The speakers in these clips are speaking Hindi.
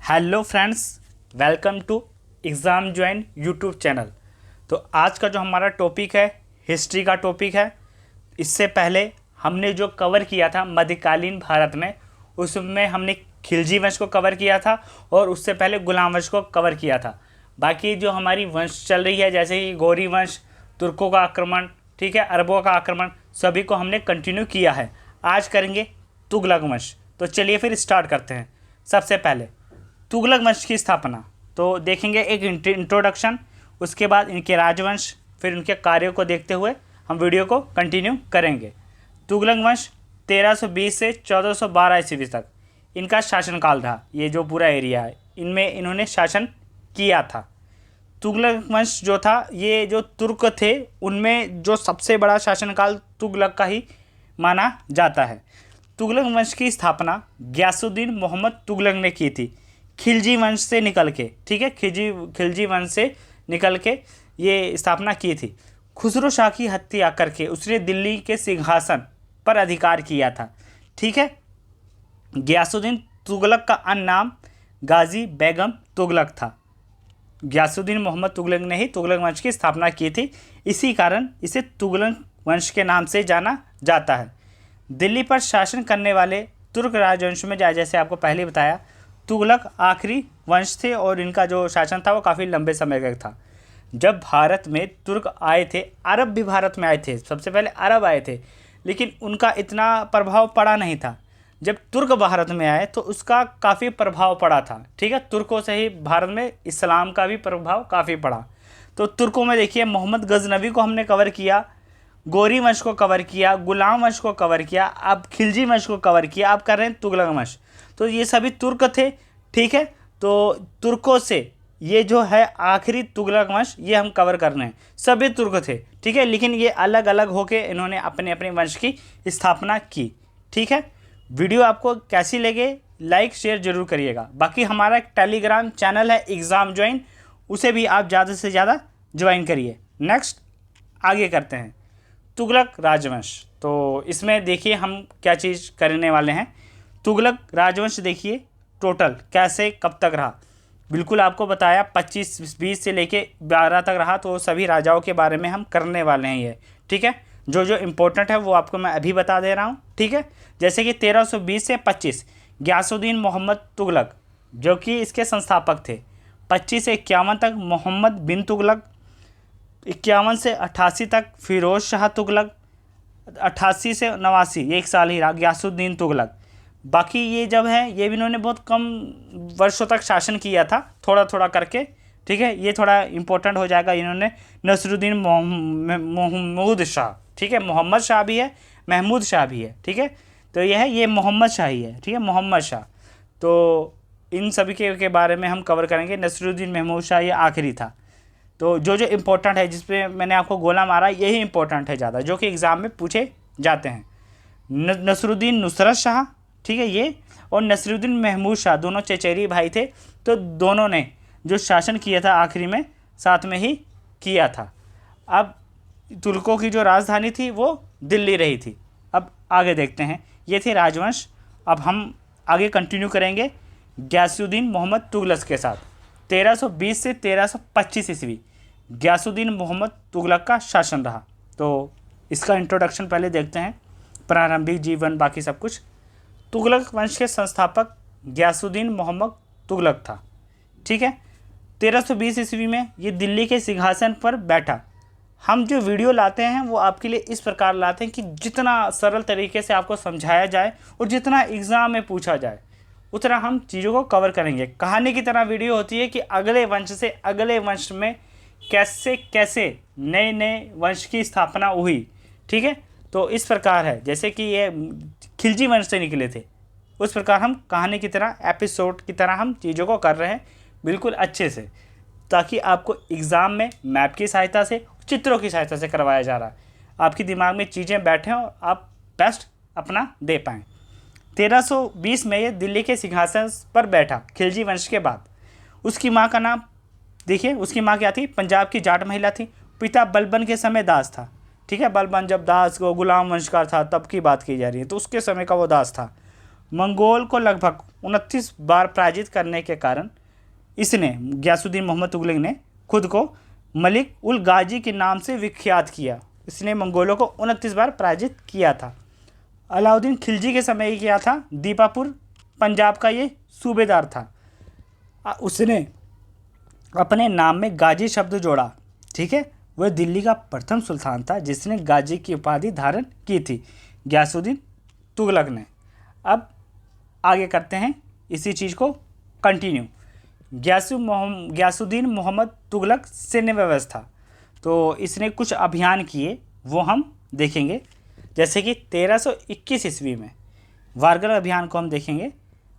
Hello friends, welcome to exam join YouTube channel. तो आज का जो हमारा टॉपिक है हिस्ट्री का टॉपिक है। इससे पहले हमने जो कवर किया था मध्यकालीन भारत में, उसमें हमने खिलजी वंश को कवर किया था और उससे पहले गुलाम वंश को कवर किया था। बाकी जो हमारी वंश चल रही है जैसे कि गौरी वंश, तुर्कों का आक्रमण, ठीक है, अरबों का आक्रमण, सभी को हमने कंटिन्यू किया है। आज करेंगे तुगलक वंश। तो चलिए फिर स्टार्ट करते हैं। सबसे पहले तुगलक वंश की स्थापना तो देखेंगे, एक इंट्रोडक्शन, उसके बाद इनके राजवंश, फिर उनके कार्यों को देखते हुए हम वीडियो को कंटिन्यू करेंगे। तुगलक वंश 1320 से 1412 ईस्वी तक इनका शासनकाल था। ये जो पूरा एरिया है इनमें इन्होंने शासन किया था। तुगलक वंश जो था, ये जो तुर्क थे उनमें जो सबसे बड़ा शासनकाल तुगलक का ही माना जाता है। तुगलक वंश की स्थापना गयासुद्दीन मोहम्मद तुगलक ने की थी, खिलजी वंश से निकल के, ठीक है, खिलजी वंश से निकल के ये स्थापना की थी। खुसरो शाह की हत्या करके उसने दिल्ली के सिंहासन पर अधिकार किया था, ठीक है। गयासुद्दीन तुगलक का अन्य नाम गाजी बेगम तुगलक था। गयासुद्दीन मोहम्मद तुगलक ने ही तुगलक वंश की स्थापना की थी, इसी कारण इसे तुगलक वंश के नाम से जाना जाता है। दिल्ली पर शासन करने वाले तुर्क राजवंश में जैसे आपको पहले बताया, तुगलक आखिरी वंश थे और इनका जो शासन था वो काफ़ी लंबे समय का था। जब भारत में तुर्क आए थे, अरब भी भारत में आए थे, सबसे पहले अरब आए थे, लेकिन उनका इतना प्रभाव पड़ा नहीं था। जब तुर्क भारत में आए तो उसका काफ़ी प्रभाव पड़ा था, ठीक है। तुर्कों से ही भारत में इस्लाम का भी प्रभाव काफ़ी पड़ा। तो तुर्कों में देखिए, मोहम्मद गजनवी को हमने कवर किया, गौरी वंश को कवर किया, गुलाम वंश को कवर किया, अब खिलजी वंश को कवर किया, अब कर रहे हैं तुगलक वंश। तो ये सभी तुर्क थे, ठीक है। तो तुर्कों से ये जो है आखिरी तुगलक वंश, ये हम कवर कर रहे हैं। सभी तुर्क थे, ठीक है, लेकिन ये अलग अलग होके इन्होंने अपने अपने वंश की स्थापना की, ठीक है। वीडियो आपको कैसी लगे, लाइक शेयर जरूर करिएगा। बाकी हमारा एक टेलीग्राम चैनल है एग्ज़ाम ज्वाइन, उसे भी आप ज़्यादा से ज़्यादा ज्वाइन करिए। नेक्स्ट आगे करते हैं तुगलक राजवंश। तो इसमें देखिए हम क्या चीज़ करने वाले हैं। तुगलक राजवंश देखिए टोटल कैसे कब तक रहा, बिल्कुल आपको बताया 25-20 से लेके 12 तक रहा। तो सभी राजाओं के बारे में हम करने वाले हैं ये, ठीक है। जो जो इम्पोर्टेंट है वो आपको मैं अभी बता दे रहा हूँ, ठीक है। जैसे कि 1320 से 25 गयासुद्दीन मोहम्मद तुगलक जो कि इसके संस्थापक थे। 25 से 51 तक मोहम्मद बिन तुगलक, 51 से 88 तक फिरोज शाह तुगलक, 88 से 89 एक साल ही रहा गयासुद्दीन तुगलक। बाकी ये जब है ये भी इन्होंने बहुत कम वर्षों तक शासन किया था, थोड़ा थोड़ा करके, ठीक है। ये थोड़ा इंपॉर्टेंट हो जाएगा। इन्होंने नसरुद्दीन महमूद शाह, ठीक है, मोहम्मद शाह भी है, महमूद शाह भी है, ठीक है। तो यह है, ये मोहम्मद शाह ही है, ठीक है, मोहम्मद शाह। तो इन सभी के बारे में हम कवर करेंगे। नसरुद्दीन महमूद शाह ये आखिरी था। तो जो जो इम्पोर्टेंट है, जिसपे मैंने आपको गोला मारा, यही इंपॉर्टेंट है ज़्यादा, जो कि एग्ज़ाम में पूछे जाते हैं। नसरुद्दीन नुसरत शाह, ठीक है, ये, और नसरुद्दीन महमूद शाह दोनों चचेरी भाई थे। तो दोनों ने जो शासन किया था आखिरी में साथ में ही किया था। अब तुर्कों की जो राजधानी थी वो दिल्ली रही थी। अब आगे देखते हैं, ये थे राजवंश। अब हम आगे कंटिन्यू करेंगे गयासुद्दीन मोहम्मद तुगलक के साथ। 1320 से 1325 ईस्वी गयासुद्दीन मोहम्मद तुगलक का शासन रहा। तो इसका इंट्रोडक्शन पहले देखते हैं, प्रारंभिक जीवन बाकी सब कुछ। तुगलक वंश के संस्थापक गयासुद्दीन मोहम्मद तुगलक था, ठीक है। 1320 ईस्वी में ये दिल्ली के सिंहासन पर बैठा। हम जो वीडियो लाते हैं वो आपके लिए इस प्रकार लाते हैं कि जितना सरल तरीके से आपको समझाया जाए और जितना एग्ज़ाम में पूछा जाए उतना हम चीज़ों को कवर करेंगे। कहानी की तरह वीडियो होती है कि अगले वंश से अगले वंश में कैसे कैसे नए नए वंश की स्थापना हुई, ठीक है। तो इस प्रकार है, जैसे कि ये खिलजी वंश से निकले थे, उस प्रकार हम कहानी की तरह, एपिसोड की तरह हम चीज़ों को कर रहे हैं बिल्कुल अच्छे से, ताकि आपको एग्ज़ाम में मैप की सहायता से, चित्रों की सहायता से करवाया जा रहा है, आपके दिमाग में चीज़ें बैठें और आप बेस्ट अपना दे पाएँ। 1320 में ये दिल्ली के सिंहासन पर बैठा खिलजी वंश के बाद। उसकी माँ का नाम देखिए, उसकी माँ क्या थी, पंजाब की जाट महिला थी। पिता बलबन के समय दास था, ठीक है। बलबन जब दास को गुलाम वंश का था तब की बात की जा रही है, तो उसके समय का वो दास था। मंगोल को लगभग 29 बार पराजित करने के कारण इसने गयासुद्दीन मोहम्मद तुगलक ने खुद को मलिक उल गाजी के नाम से विख्यात किया। इसने मंगोलों को 29 बार पराजित किया था। अलाउद्दीन खिलजी के समय किया था, दीपापुर पंजाब का ये सूबेदार था। उसने अपने नाम में गाजी शब्द जोड़ा, ठीक है। वह दिल्ली का प्रथम सुल्तान था जिसने गाजी की उपाधि धारण की थी, गयासुद्दीन तुगलक ने। अब आगे करते हैं इसी चीज़ को कंटिन्यू। गयासुद्दीन मोहम्मद तुगलक सैन्य व्यवस्था, तो इसने कुछ अभियान किए वो हम देखेंगे। जैसे कि 1321 ईस्वी में वारगल अभियान को हम देखेंगे।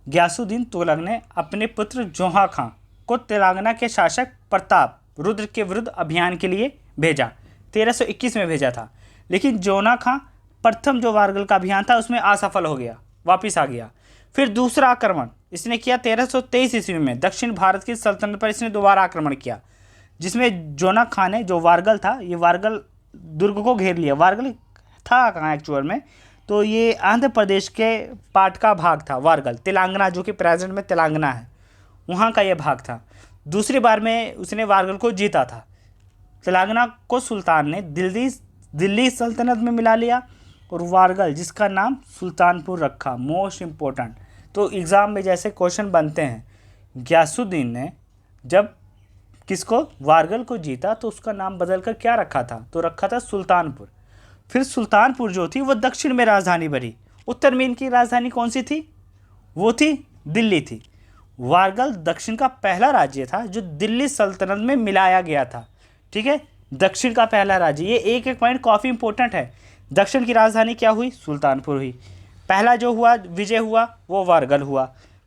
गयासुद्दीन तुगलक ने अपने पुत्र जोहा खां को तेलंगाना के शासक प्रताप रुद्र के विरुद्ध अभियान के लिए भेजा। 1321 में भेजा था, लेकिन जोना खां प्रथम जो वारगल का अभियान था उसमें असफल हो गया, वापिस आ गया। फिर दूसरा आक्रमण इसने किया 1323 ईस्वी में। दक्षिण भारत की सल्तनत पर इसने दोबारा आक्रमण किया, जिसमें जोना खां ने जो वारगल था, ये वारगल दुर्ग को घेर लिया। वारगल था कहाँ एक्चुअल में, तो ये आंध्र प्रदेश के पार्ट का भाग था। वारगल तेलंगाना, जो कि प्रेजेंट में तेलंगाना है, वहाँ का ये भाग था। दूसरी बार में उसने वारगल को जीता था। तेलंगाना को सुल्तान ने दिल्ली सल्तनत में मिला लिया और वारगल, जिसका नाम सुल्तानपुर रखा। मोस्ट इम्पोर्टेंट, तो एग्ज़ाम में जैसे क्वेश्चन बनते हैं, गयासुद्दीन ने जब किसको, वारगल को जीता, तो उसका नाम बदलकर क्या रखा था, तो रखा था सुल्तानपुर। फिर सुल्तानपुर जो थी वो दक्षिण में राजधानी बनी। उत्तर में इनकी राजधानी कौन सी थी, वो थी दिल्ली थी। वारगल दक्षिण का पहला राज्य था जो दिल्ली सल्तनत में मिलाया गया था, ठीक है। दक्षिण का पहला राज्य, ये एक एक पॉइंट काफ़ी इंपॉर्टेंट है। दक्षिण की राजधानी क्या हुई, सुल्तानपुर हुई। पहला जो हुआ विजय हुआ वो वारगल हुआ।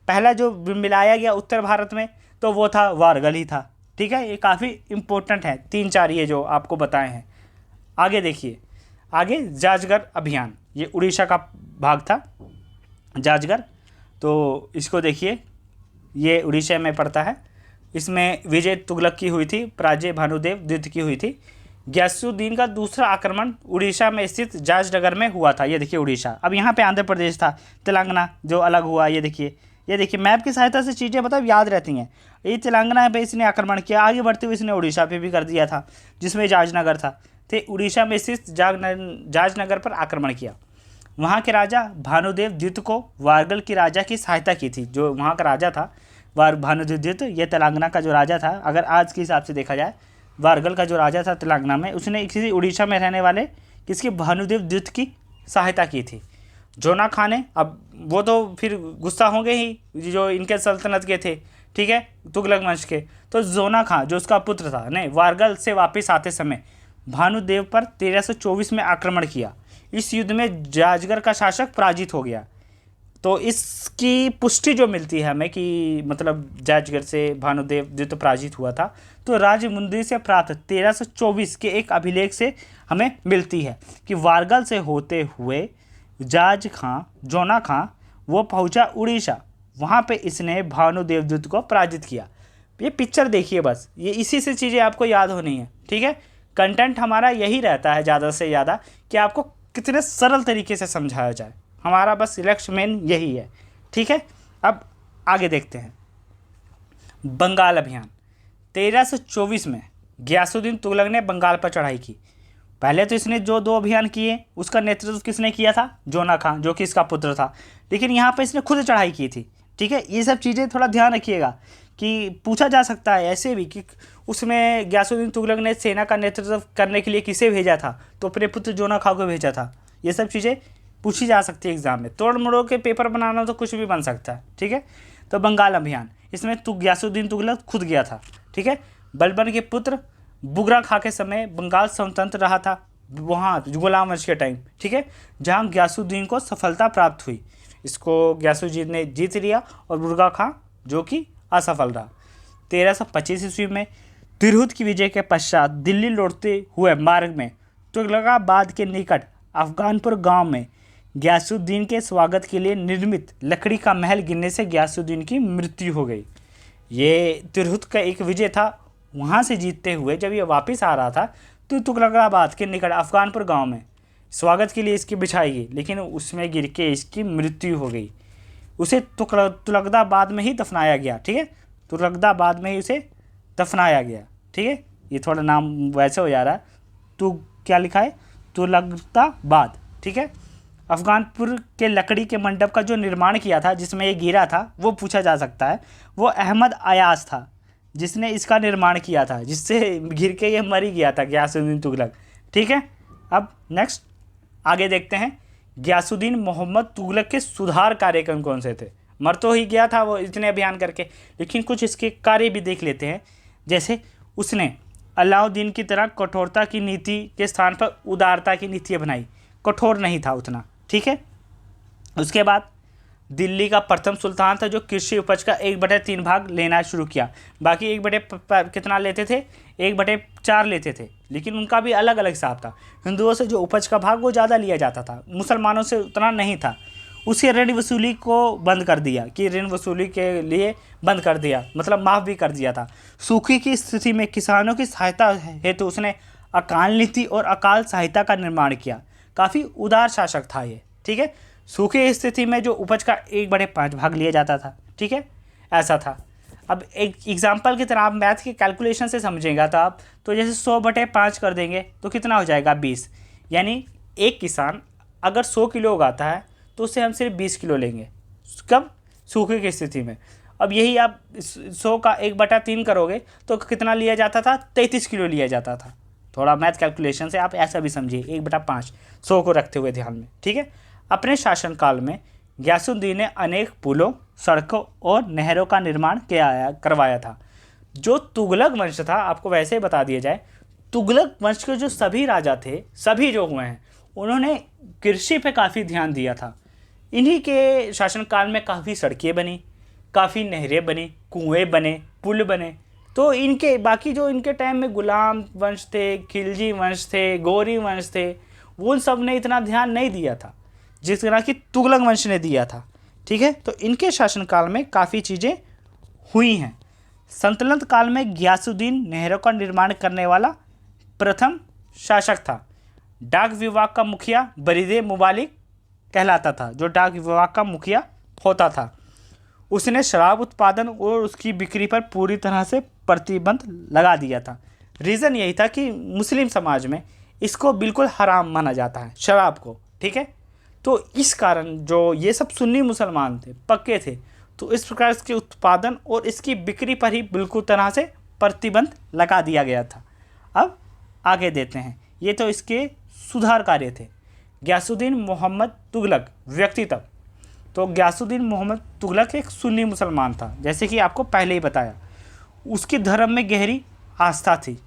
पहला जो मिलाया गया उत्तर भारत में तो वो था वारगल ही था, ठीक है। ये काफ़ी इंपॉर्टेंट है, 3-4 ये जो आपको बताए हैं। आगे देखिए, आगे जाजगर अभियान, ये उड़ीसा का भाग था जाजगर, तो इसको देखिए, ये उड़ीसा में पड़ता है। इसमें विजय तुगलक की हुई थी, पराजय भानुदेव द्वितीय की हुई थी। गयासुद्दीन का दूसरा आक्रमण उड़ीसा में स्थित जाजनगर में हुआ था। ये देखिए उड़ीसा, अब यहाँ पे आंध्र प्रदेश था, तेलंगाना जो अलग हुआ। ये देखिए मैप की सहायता से चीज़ें मतलब याद रहती हैं। ये तेलंगाना पे इसने आक्रमण किया, आगे बढ़ते हुए इसने उड़ीसा पे भी कर दिया था, जिसमें जाजनगर था। तो उड़ीसा में स्थित जाजनगर पर आक्रमण किया। वहाँ के राजा भानुदेव द्वितीय को वारगल की राजा की सहायता की थी। जो वहाँ का राजा था भानुदेव द्वितीय, ये तेलंगाना का जो राजा था, अगर आज के हिसाब से देखा जाए, वारगल का जो राजा था तेलंगाना में, उसने किसी उड़ीसा में रहने वाले किसकी, भानुदेव द्वितीय की सहायता की थी। जोना खां ने, अब वो तो फिर गुस्सा होंगे ही जो इनके सल्तनत के थे, ठीक है, तुगलक वंश के। तो जोना खां जो उसका पुत्र था ने वारगल से वापस आते समय भानुदेव पर 1324 में आक्रमण किया। इस युद्ध में जाजगर का शासक पराजित हो गया। तो इसकी पुष्टि जो मिलती है हमें कि मतलब जाजगर से भानुदेव द्वितीय पराजित हुआ था, तो राजमुंद्री से प्राप्त 1324 के एक अभिलेख से हमें मिलती है कि वारगल से होते हुए जोना खां वो पहुंचा उड़ीसा। वहाँ पे इसने भानुदेव द्वितीय को पराजित किया। ये पिक्चर देखिए बस, ये इसी से चीज़ें आपको याद होनी है, ठीक है। कंटेंट हमारा यही रहता है ज़्यादा से ज़्यादा कि आपको कितने सरल तरीके से समझाया जाए, हमारा बस लक्ष्य मेन यही है, ठीक है। अब आगे देखते हैं। बंगाल अभियान 1324 में गयासुद्दीन तुगलक ने बंगाल पर चढ़ाई की। पहले तो इसने जो 2 अभियान किए उसका नेतृत्व किसने किया था, जोना खां, जो कि इसका पुत्र था। लेकिन यहाँ पर इसने खुद चढ़ाई की थी, ठीक है। ये सब चीज़ें थोड़ा ध्यान रखिएगा कि पूछा जा सकता है ऐसे भी कि उसमें गयासुद्दीन तुगलक ने सेना का नेतृत्व करने के लिए किसे भेजा था, तो अपने पुत्र जोना खां को भेजा था। ये सब चीज़ें पूछी जा सकती है एग्जाम में। तोड़ मरोड़ के पेपर बनाना तो कुछ भी बन सकता है, ठीक है। तो बंगाल अभियान, इसमें गयासुद्दीन तुगलक खुद गया था, ठीक है। बलबन के पुत्र बुगरा खां के समय बंगाल स्वतंत्र रहा था, वहाँ गुलाम वंश के टाइम, ठीक है, जहाँ गयासुद्दीन को सफलता प्राप्त हुई। इसको गयासुद्दीन ने जीत लिया और बुगरा खां जो कि असफल रहा। 1325 ईस्वी में तिरहुत की विजय के पश्चात दिल्ली लौटते हुए मार्ग में तुगलकाबाद के निकट अफगानपुर गांव में गयासुद्दीन के स्वागत के लिए निर्मित लकड़ी का महल गिरने से गयासुद्दीन की मृत्यु हो गई। ये तिरहुत का एक विजय था, वहाँ से जीतते हुए जब ये वापस आ रहा था तो तुगलकाबाद के निकट अफगानपुर गांव में स्वागत के लिए इसकी बिछाई गई, लेकिन उसमें गिर के इसकी मृत्यु हो गई। उसे तुगलकाबाद में ही दफनाया गया। ठीक है, तुगलकाबाद में ही उसे दफनाया गया। ठीक है, ये थोड़ा नाम वैसे हो जा रहा है, तो क्या लिखा है, तुगलकाबाद। ठीक है, अफगानपुर के लकड़ी के मंडप का जो निर्माण किया था जिसमें ये गिरा था वो पूछा जा सकता है, वो अहमद अयाज था जिसने इसका निर्माण किया था, जिससे गिर के ये मर ही गया था गयासुद्दीन तुगलक। ठीक है, अब नेक्स्ट आगे देखते हैं, गयासुद्दीन मोहम्मद तुगलक के सुधार कार्यक्रम कौन से थे। मर तो ही गया था वो इतने अभियान करके, लेकिन कुछ इसके कार्य भी देख लेते हैं। जैसे उसने अलाउद्दीन की तरह कठोरता की नीति के स्थान पर उदारता की नीति बनाई, कठोर नहीं था उतना। ठीक है, उसके बाद दिल्ली का प्रथम सुल्तान था जो कृषि उपज का 1/3 भाग लेना शुरू किया। बाकी 1/, कितना लेते थे, 1/4 लेते थे, लेकिन उनका भी अलग अलग हिसाब था। हिंदुओं से जो उपज का भाग वो ज़्यादा लिया जाता था, मुसलमानों से उतना नहीं था। उसी ऋण वसूली को बंद कर दिया, कि ऋण वसूली के लिए बंद कर दिया, मतलब माफ़ भी कर दिया था। सूखे की स्थिति में किसानों की सहायता हेतु उसने अकाल नीति और अकाल सहायता का निर्माण किया। काफ़ी उदार शासक था ये। ठीक है, सूखी स्थिति में जो उपज का 1/5 भाग लिया जाता था। ठीक है, ऐसा था। अब एक एग्जाम्पल की तरह आप मैथ के कैलकुलेशन से समझेगा तो आप, तो जैसे 100/5 कर देंगे तो कितना हो जाएगा, 20। यानी एक किसान अगर 100 किलो उगाता है तो उससे हम सिर्फ 20 किलो लेंगे, कब, सूखे की स्थिति में। अब यही आप 100 का 1/3 करोगे तो कितना लिया जाता था, 33 किलो लिया जाता था। थोड़ा मैथ कैलकुलेशन से आप ऐसा भी समझिए, 1/5 100 को रखते हुए ध्यान में। ठीक है, अपने शासनकाल में गयासुद्दीन ने अनेक पुलों, सड़कों और नहरों का निर्माण करवाया था। जो तुगलक वंश था, आपको वैसे ही बता दिया जाए, तुगलक वंश के जो सभी राजा थे, सभी जो हुए हैं, उन्होंने कृषि पे काफ़ी ध्यान दिया था। इन्हीं के शासनकाल में काफ़ी सड़कें बनी, काफ़ी नहरें बनी, कुएँ बने, पुल बने। तो इनके बाकी जो इनके टाइम में गुलाम वंश थे, खिलजी वंश थे, गौरी वंश थे, वो उन सब ने इतना ध्यान नहीं दिया था जिस तरह की तुगलक वंश ने दिया था। ठीक है, तो इनके शासनकाल में काफ़ी चीज़ें हुई हैं। सल्तनत काल में गयासुद्दीन नहरों का निर्माण करने वाला प्रथम शासक था। डाक विभाग का मुखिया बरीदे मुबालिक कहलाता था, जो डाक विभाग का मुखिया होता था। उसने शराब उत्पादन और उसकी बिक्री पर पूरी तरह से प्रतिबंध लगा दिया था। रीज़न यही था कि मुस्लिम समाज में इसको बिल्कुल हराम माना जाता है, शराब को। ठीक है, तो इस कारण जो ये सब सुन्नी मुसलमान थे, पक्के थे, तो इस प्रकार इसके उत्पादन और इसकी बिक्री पर ही बिल्कुल तरह से प्रतिबंध लगा दिया गया था। अब आगे देते हैं, ये तो इसके सुधार कार्य थे। गयासुद्दीन मोहम्मद तुगलक व्यक्तित्व, तो गयासुद्दीन मोहम्मद तुगलक एक सुन्नी मुसलमान था, जैसे कि आपको पहले ही बताया। उसकी धर्म में गहरी आस्था थी,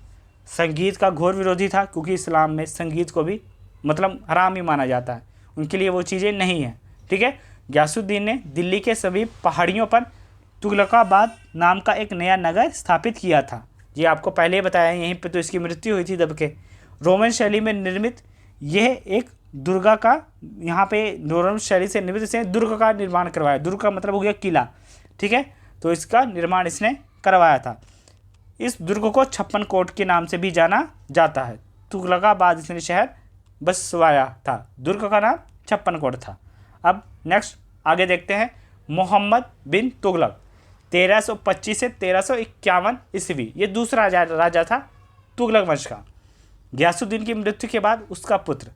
संगीत का घोर विरोधी था, क्योंकि इस्लाम में संगीत को भी मतलब हराम ही माना जाता है, उनके लिए वो चीज़ें नहीं हैं। ठीक है, गयासुद्दीन ने दिल्ली के सभी पहाड़ियों पर तुगलकाबाद नाम का एक नया नगर स्थापित किया था। ये आपको पहले ही बताया, यहीं पे तो इसकी मृत्यु हुई थी दब के। रोमन शैली में निर्मित यह एक दुर्गा का, यहाँ पे रोमन शैली से निर्मित इसने दुर्ग का निर्माण करवाया। दुर्ग का मतलब हो गया किला। ठीक है, तो इसका निर्माण इसने करवाया था। इस दुर्ग को 56 कोट के नाम से भी जाना जाता है। तुगलकाबाद इसने शहर बसवाया था, दुर्ग का नाम 56 कोट था। अब नेक्स्ट आगे देखते हैं, मोहम्मद बिन तुगलक 1325 से 1351 ईस्वी, ये दूसरा राजा था तुगलक वंश का। गयासुद्दीन की मृत्यु के बाद उसका पुत्र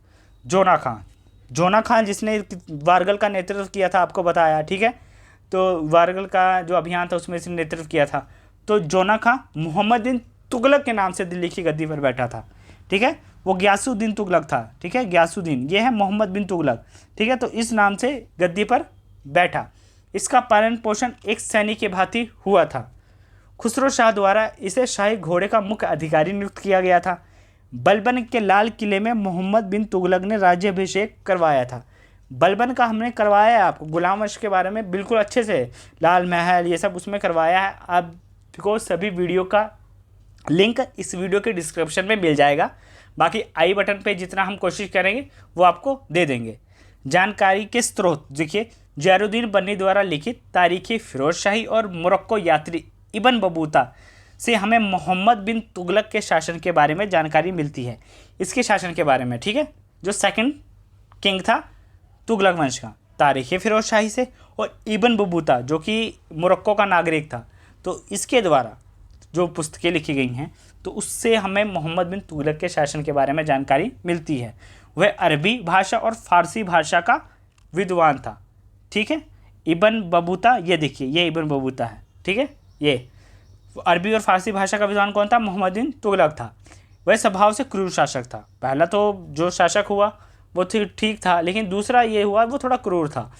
जोना खान जिसने वारगल का नेतृत्व किया था, आपको बताया। ठीक है, तो वारगल का जो अभियान था उसमें इसने नेतृत्व किया था। तो जोना खान मोहम्मद बिन तुगलक के नाम से दिल्ली की गद्दी पर बैठा था। ठीक है, वो गयासुद्दीन तुगलक था। ठीक है, गयासुद्दीन ये है मोहम्मद बिन तुगलक। ठीक है, तो इस नाम से गद्दी पर बैठा। इसका पालन पोषण एक सैनिक के भांति हुआ था। खुसरो शाह द्वारा इसे शाही घोड़े का मुख्य अधिकारी नियुक्त किया गया था। बलबन के लाल किले में मोहम्मद बिन तुगलक ने राज्याभिषेक करवाया था। बलबन का हमने करवाया है आपको, गुलाम वंश के बारे में बिल्कुल अच्छे से, लाल महल ये सब उसमें करवाया है। आपको सभी वीडियो का लिंक इस वीडियो के डिस्क्रिप्शन में मिल जाएगा। बाकी आई बटन पे जितना हम कोशिश करेंगे वो आपको दे देंगे। जानकारी के स्रोत देखिए, जैनुद्दीन बन्नी द्वारा लिखित तारीखी फिरोज शाही और मोरक्को यात्री इब्न बतूता से हमें मोहम्मद बिन तुगलक के शासन के बारे में जानकारी मिलती है, इसके शासन के बारे में। ठीक है, जो सेकंड किंग था तुगलक वंश का। तारीख़ फ़िरोज़ शाही से, और इब्न बतूता जो कि मोरक्को का नागरिक था, तो इसके द्वारा जो पुस्तकें लिखी गई हैं तो उससे हमें मोहम्मद बिन तुगलक के शासन के बारे में जानकारी मिलती है। वह अरबी भाषा और फ़ारसी भाषा का विद्वान था। ठीक है, इब्न बतूता, ये देखिए ये इब्न बतूता है। ठीक है, ये अरबी और फ़ारसी भाषा का विद्वान कौन था? मोहम्मद बिन तुगलक था। वह स्वभाव से क्रूर शासक था। पहला तो जो शासक हुआ वो ठीक था, लेकिन दूसरा ये हुआ वो थोड़ा क्रूर था।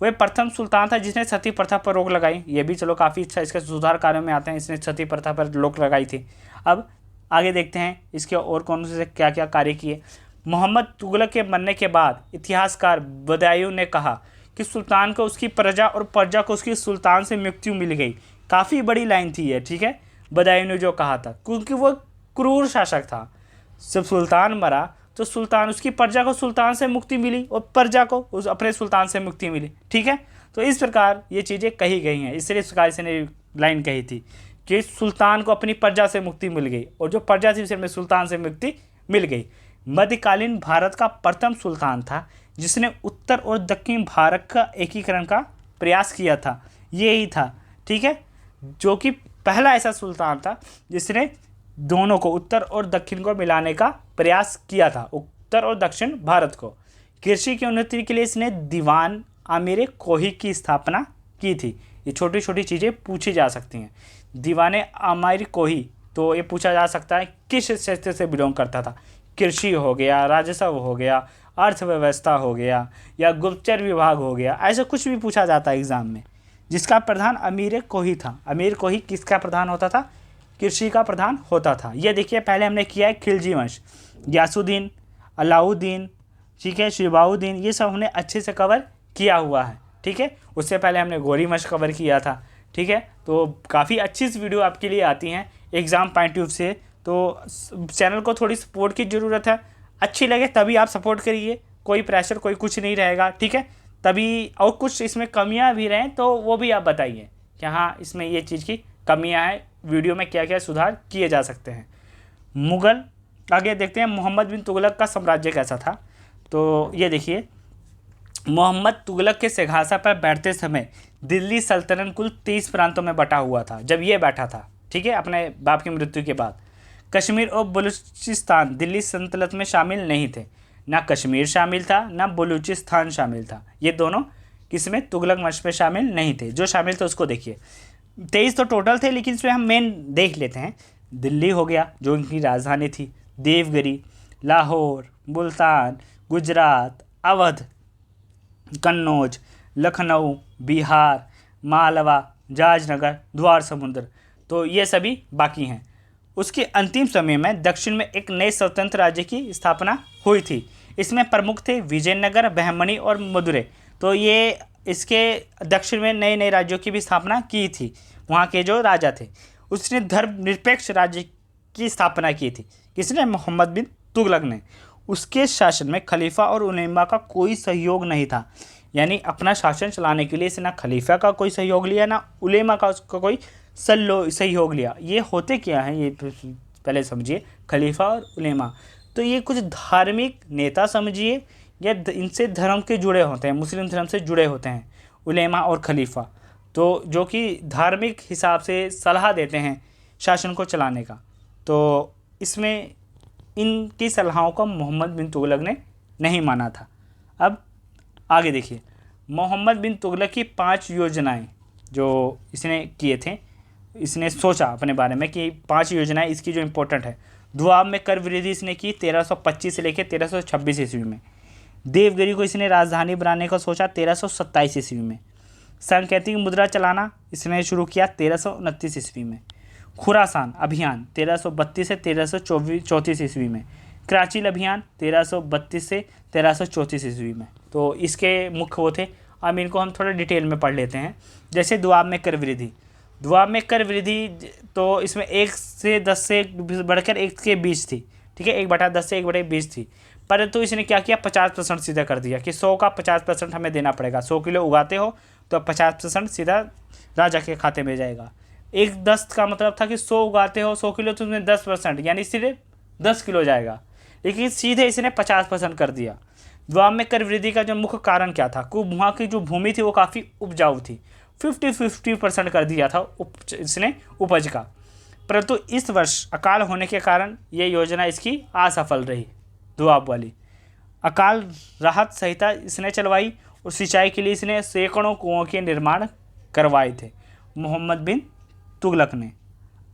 वह प्रथम सुल्तान था जिसने सती प्रथा पर रोक लगाई। ये भी चलो काफ़ी अच्छा, इसके सुधार कार्यों में आते हैं, इसने सती प्रथा पर रोक लगाई थी। अब आगे देखते हैं इसके और कौन से क्या क्या कार्य किए। मोहम्मद तुगलक के मरने के बाद इतिहासकार बदायूं ने कहा कि सुल्तान को उसकी प्रजा और प्रजा को उसकी सुल्तान से मृत्यु मिल गई। काफ़ी बड़ी लाइन थी ये। ठीक है, बदायूं ने जो कहा था, क्योंकि वो क्रूर शासक था। जब सुल्तान मरा तो सुल्तान, उसकी प्रजा को सुल्तान से मुक्ति मिली और प्रजा को उस अपने सुल्तान से मुक्ति मिली। ठीक है, तो इस प्रकार ये चीज़ें कही गई हैं। इसलिए इस प्रकार इसने लाइन कही थी कि सुल्तान को अपनी प्रजा से मुक्ति मिल गई और जो प्रजा थी उसे सुल्तान से मुक्ति मिल गई। मध्यकालीन भारत का प्रथम सुल्तान था जिसने उत्तर और दक्षिण भारत का एकीकरण का प्रयास किया था, यही था। ठीक है, जो कि पहला ऐसा सुल्तान था जिसने दोनों को, उत्तर और दक्षिण को मिलाने का प्रयास किया था, उत्तर और दक्षिण भारत को। कृषि की उन्नति के लिए इसने दीवान आमिर कोही की स्थापना की थी। ये छोटी छोटी चीज़ें पूछी जा सकती हैं। दीवान आमिर कोही, तो ये पूछा जा सकता है किस क्षेत्र से बिलोंग करता था। कृषि हो गया, राजस्व हो गया, अर्थव्यवस्था हो गया, या गुप्तचर विभाग हो गया, ऐसा कुछ भी पूछा जाता है एग्ज़ाम में। जिसका प्रधान अमीर कोही था। अमीर कोही किसका प्रधान होता था? कृषि का प्रधान होता था। ये देखिए पहले हमने किया है खिलजी वंश, ग्यासुद्दीन, अलाउद्दीन, ठीक है, शिबाउद्दीन, ये सब हमने अच्छे से कवर किया हुआ है। ठीक है, उससे पहले हमने गौरी वंश कवर किया था। ठीक है, तो काफ़ी अच्छी वीडियो आपके लिए आती हैं एग्ज़ाम पॉइंट ऑफ व्यू से, तो चैनल को थोड़ी सपोर्ट की ज़रूरत है। अच्छी लगे तभी आप सपोर्ट करिए, कोई प्रेशर कोई कुछ नहीं रहेगा। ठीक है, तभी और कुछ इसमें कमियां भी रहें तो वो भी आप बताइए कि हाँ इसमें ये चीज़ की कमियां हैं, वीडियो में क्या क्या सुधार किए जा सकते हैं। मुग़ल, आगे देखते हैं मोहम्मद बिन तुगलक का साम्राज्य कैसा था। तो ये देखिए, मोहम्मद तुगलक के सिंहासन पर बैठते समय दिल्ली सल्तनत कुल 30 प्रांतों में बटा हुआ था जब ये बैठा था। ठीक है, अपने बाप की मृत्यु के बाद। कश्मीर और बलूचिस्तान दिल्ली सल्तनत में शामिल नहीं थे। ना कश्मीर शामिल था ना बलूचिस्तान शामिल था। ये दोनों किसमें? तुगलक वंश में शामिल नहीं थे। जो शामिल थे उसको देखिए, 23 तो टोटल थे, लेकिन इसमें हम मेन देख लेते हैं। दिल्ली हो गया जो इनकी राजधानी थी, देवगिरी, लाहौर, मुल्तान, गुजरात, अवध, कन्नौज, लखनऊ, बिहार, मालवा, जाजनगर, द्वार समुद्र, तो ये सभी बाकी हैं। उसके अंतिम समय में दक्षिण में एक नए स्वतंत्र राज्य की स्थापना हुई थी। इसमें प्रमुख थे विजयनगर, बहमनी और मदुरै। तो ये इसके दक्षिण में नए नए राज्यों की भी स्थापना की थी, वहाँ के जो राजा थे। उसने धर्मनिरपेक्ष राज्य की स्थापना की थी। किसने? मोहम्मद बिन तुगलक ने। उसके शासन में खलीफा और उलेमा का कोई सहयोग नहीं था, यानी अपना शासन चलाने के लिए इसने ना खलीफा का कोई सहयोग लिया ना उलेमा का उसका कोई सहयोग लिया। ये होते क्या हैं ये पहले समझिए, खलीफा और उलेमा, तो ये कुछ धार्मिक नेता समझिए या इनसे धर्म के जुड़े होते हैं, मुस्लिम धर्म से जुड़े होते हैं उलेमा और खलीफा, तो जो कि धार्मिक हिसाब से सलाह देते हैं शासन को चलाने का। तो इसमें इनकी सलाहों को मोहम्मद बिन तुगलक ने नहीं माना था। अब आगे देखिए, मोहम्मद बिन तुगलक की 5 योजनाएं जो इसने किए थे, इसने सोचा अपने बारे में कि 5 योजनाएं इसकी जो इम्पोर्टेंट है। दुआब में कर वृद्धि इसने की 1325 से लेकर 1326 ईस्वी में। देवगिरी को इसने राजधानी बनाने का सोचा 1327 ईस्वी में। सांकेतिक मुद्रा चलाना इसने शुरू किया 1329 ईस्वी में। खुरासान अभियान 1332 से 1334 ईस्वी में। कराची अभियान 1332 से 1334 ईस्वी में। तो इसके मुख्य वो थे। अब इनको हम थोड़ा डिटेल में पढ़ लेते हैं। जैसे दुआब में कर वृद्धि, दुआब में कर वृद्धि तो इसमें 1 से 10 से बढ़कर 1 के 20 थी। ठीक है, 1/10 से 1/20 थी, परंतु इसने क्या किया 50% सीधा कर दिया कि 100 का 50% हमें देना पड़ेगा। 100 किलो उगाते हो तो 50% सीधा राजा के खाते में जाएगा। 1/10 का मतलब था कि 100 उगाते हो 100 किलो तो उसमें 10% यानी सीधे 10 किलो जाएगा, लेकिन सीधे इसने 50% कर दिया। द्वाब में कर वृद्धि का जो मुख्य कारण क्या था? कि वहाँ की जो भूमि थी वो काफ़ी उपजाऊ थी, 50-50% कर दिया था इसने उपज का। परंतु इस वर्ष अकाल होने के कारण ये योजना इसकी असफल रही। दुआब वाली अकाल राहत संहिता इसने चलवाई और सिंचाई के लिए इसने सैकड़ों कुओं के निर्माण करवाए थे मोहम्मद बिन तुगलक ने।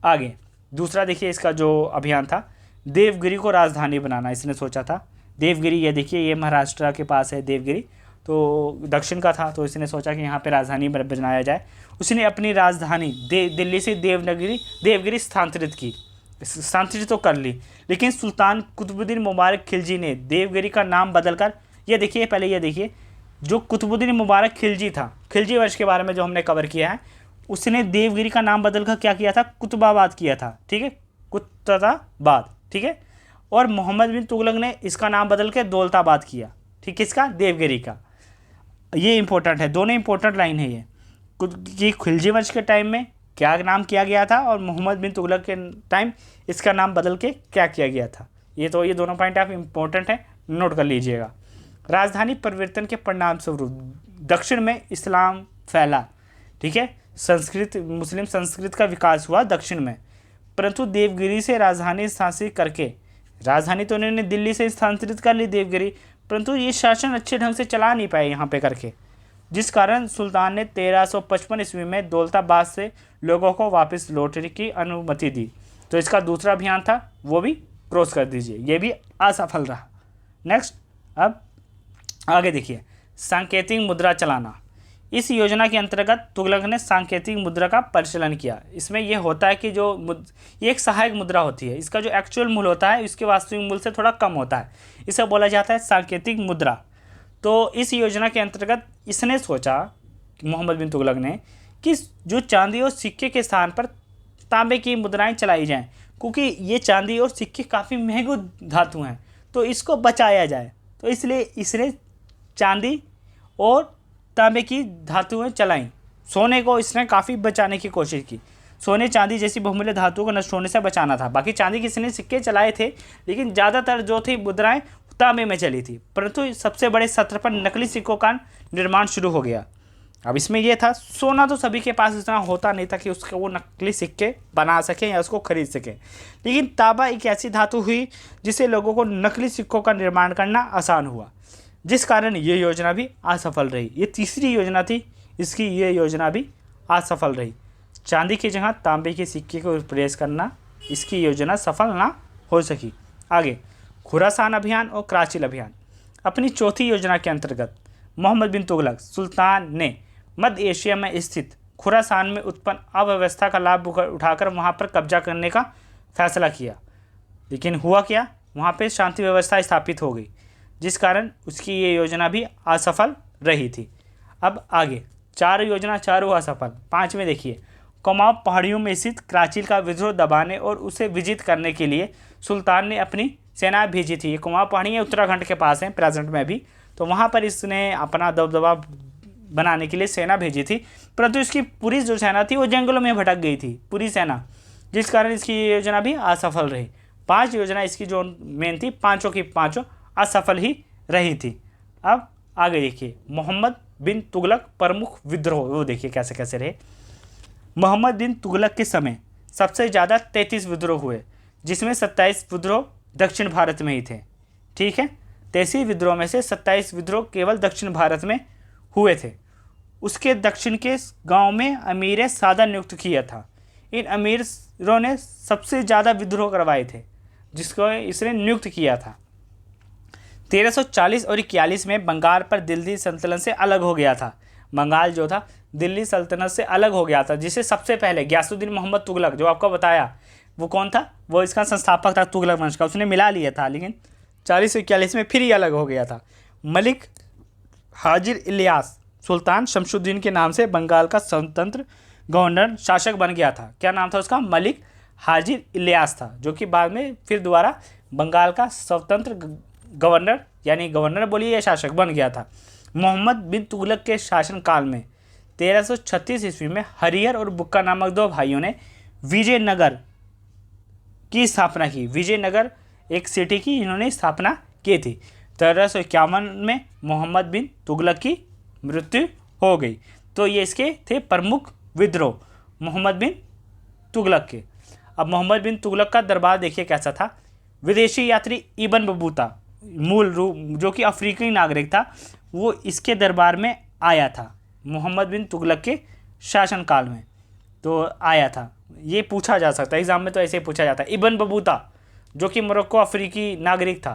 आगे दूसरा देखिए इसका जो अभियान था, देवगिरी को राजधानी बनाना इसने सोचा था। देवगिरी ये देखिए, ये महाराष्ट्र के पास है देवगिरी, तो दक्षिण का था, तो इसने सोचा कि यहाँ पे राजधानी बनाया जाए। उसने अपनी राजधानी दिल्ली से देवगिरी स्थानांतरित तो कर ली, लेकिन सुल्तान कुतुबुद्दीन मुबारक खिलजी ने देवगिरी का नाम बदलकर, ये देखिए पहले ये देखिए, जो कुतुबुद्दीन मुबारक खिलजी था, खिलजी वंश के बारे में जो हमने कवर किया है, उसने देवगिरी का नाम बदलकर क्या किया था? कुतुबाबाद किया था। ठीक है, कुतुबाबाद, ठीक है। और मोहम्मद बिन तुगलक ने इसका नाम बदल के दौलताबाद किया। ठीक है, इसका देवगिरी का, ये इंपॉर्टेंट है, दोनों इंपॉर्टेंट लाइन है ये, कि खिलजी वंश के टाइम में क्या नाम किया गया था और मोहम्मद बिन तुगलक के टाइम इसका नाम बदल के क्या किया गया था। ये दोनों पॉइंट आप इंपॉर्टेंट है, नोट कर लीजिएगा। राजधानी परिवर्तन के परिणाम स्वरूप दक्षिण में इस्लाम फैला। ठीक है, मुस्लिम संस्कृत का विकास हुआ दक्षिण में, परंतु देवगिरी से राजधानी स्थानांतरित करके, राजधानी तो उन्होंने दिल्ली से स्थानांतरित कर ली देवगिरी, परंतु ये शासन अच्छे ढंग से चला नहीं पाए यहाँ पे करके, जिस कारण सुल्तान ने 1355 ईस्वी में दौलताबाद से लोगों को वापस लौटने की अनुमति दी। तो इसका दूसरा अभियान था, वो भी क्रॉस कर दीजिए, ये भी असफल रहा। नेक्स्ट, अब आगे देखिए, सांकेतिक मुद्रा चलाना। इस योजना के अंतर्गत तुगलक ने सांकेतिक मुद्रा का परिचालन किया। इसमें यह होता है कि ये एक सहायक मुद्रा होती है, इसका जो एक्चुअल मूल्य होता है इसके वास्तविक मूल्य से थोड़ा कम होता है, इसे बोला जाता है सांकेतिक मुद्रा। तो इस योजना के अंतर्गत इसने सोचा, मोहम्मद बिन तुगलक ने, कि जो चांदी और सिक्के के स्थान पर तांबे की मुद्राएं चलाई जाएं, क्योंकि ये चांदी और सिक्के काफ़ी महंगे धातु हैं, तो इसको बचाया जाए। तो इसलिए इसने चांदी और तांबे की धातुएं चलाई। सोने को इसने काफ़ी बचाने की कोशिश की, सोने चांदी जैसी बहुमूल्य धातुओं को नष्ट होने से बचाना था। बाकी चांदी की इसने सिक्के चलाए थे, लेकिन ज़्यादातर जो थी मुद्राएं तांबे में चली थी। परंतु सबसे बड़े स्तर पर नकली सिक्कों का निर्माण शुरू हो गया। अब इसमें यह था, सोना तो सभी के पास इतना होता नहीं था कि उसके वो नकली सिक्के बना सकें या उसको खरीद सकें, लेकिन तांबा एक ऐसी धातु हुई जिससे लोगों को नकली सिक्कों का निर्माण करना आसान हुआ, जिस कारण ये योजना भी असफल रही। ये तीसरी योजना थी इसकी, ये योजना भी असफल रही। चांदी की जगह तांबे के सिक्के को रिप्लेस करना, इसकी योजना सफल ना हो सकी। आगे, खुरासान अभियान और कराची अभियान। अपनी चौथी योजना के अंतर्गत मोहम्मद बिन तुगलक सुल्तान ने मध्य एशिया में स्थित खुरासान में उत्पन्न अव्यवस्था का लाभ उठाकर वहाँ पर कब्जा करने का फैसला किया। लेकिन हुआ क्या, वहाँ पे शांति व्यवस्था स्थापित हो गई, जिस कारण उसकी ये योजना भी असफल रही थी। अब आगे, चारों असफल। 5वें देखिए, कुमाऊं पहाड़ियों में स्थित कराची का विद्रोह दबाने और उसे विजित करने के लिए सुल्तान ने अपनी सेना भेजी थी। ये कुमाऊं पहाड़ियाँ उत्तराखंड के पास हैं प्रेजेंट में भी, तो वहाँ पर इसने अपना दबदबा बनाने के लिए सेना भेजी थी, परंतु इसकी पूरी जो सेना थी वो जंगलों में भटक गई थी पूरी सेना, जिस कारण इसकी योजना भी असफल रही। 5 योजना इसकी जो मेन थी, पाँचों की पाँचों असफल ही रही थी। अब आगे देखिए, मोहम्मद बिन तुगलक प्रमुख विद्रोह, वो देखिए कैसे कैसे रहे। मोहम्मद बिन तुगलक के समय सबसे ज़्यादा 33 विद्रोह हुए, जिसमें 27 विद्रोह दक्षिण भारत में ही थे। ठीक है, 33 विद्रोह में से 27 विद्रोह केवल दक्षिण भारत में हुए थे। उसके दक्षिण के गांव में अमीर सादा नियुक्त किया था। इन अमीरों ने सबसे ज़्यादा विद्रोह करवाए थे, जिसको इसने नियुक्त किया था। 1340 और 41 में बंगाल पर दिल्ली सल्तनत से अलग हो गया था। बंगाल जो था दिल्ली सल्तनत से अलग हो गया था, जिसे सबसे पहले गयासुद्दीन मोहम्मद तुगलक, जो आपको बताया वो कौन था, वो इसका संस्थापक था तुगलक वंश का, उसने मिला लिया था, लेकिन 40 और 41 में फिर ही अलग हो गया था। मलिक हाजिर इलियास सुल्तान शमशुद्दीन के नाम से बंगाल का स्वतंत्र गवर्नर शासक बन गया था। क्या नाम था उसका? मलिक हाजिर इलियास था, जो कि बाद में फिर दोबारा बंगाल का स्वतंत्र गवर्नर, यानी गवर्नर बोलिए या शासक बन गया था। मोहम्मद बिन तुगलक के शासनकाल में 1336 ईस्वी में हरिहर और बुक्का नामक 2 भाइयों ने विजयनगर की स्थापना की। विजयनगर एक सिटी की इन्होंने स्थापना की थी। 1351 में मोहम्मद बिन तुगलक की मृत्यु हो गई। तो ये इसके थे प्रमुख विद्रोह मोहम्मद बिन तुगलक के। अब मोहम्मद बिन तुगलक का दरबार देखिए कैसा था। विदेशी यात्री इब्न बतूता मूल रूप जो कि अफ्रीकी नागरिक था, वो इसके दरबार में आया था मोहम्मद बिन तुगलक के शासनकाल में, तो आया था। ये पूछा जा सकता है एग्जाम में, तो ऐसे पूछा जाता है। इब्न बतूता जो कि मोरक्को अफ्रीकी नागरिक था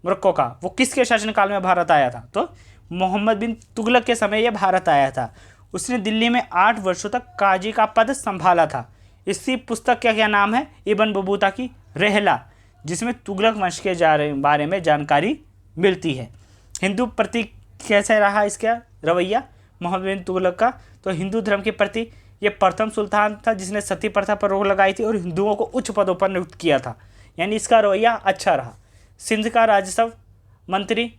मोरक्को का, वो किसके शासनकाल में भारत आया था? तो मोहम्मद बिन तुगलक के समय ये भारत आया था। उसने दिल्ली में 8 वर्षों तक काजी का पद संभाला था। इसकी पुस्तक का क्या नाम है? इब्न बतूता की रहला, जिसमें तुगलक वंश के बारे में जानकारी मिलती है। हिंदू प्रति कैसे रहा इसका रवैया मोहम्मद बिन तुगलक का? तो हिंदू धर्म के प्रति ये प्रथम सुल्तान था जिसने सती प्रथा पर रोक लगाई थी और हिंदुओं को उच्च पदों पर नियुक्त किया था, यानी इसका रवैया अच्छा रहा। सिंध का राजस्व मंत्री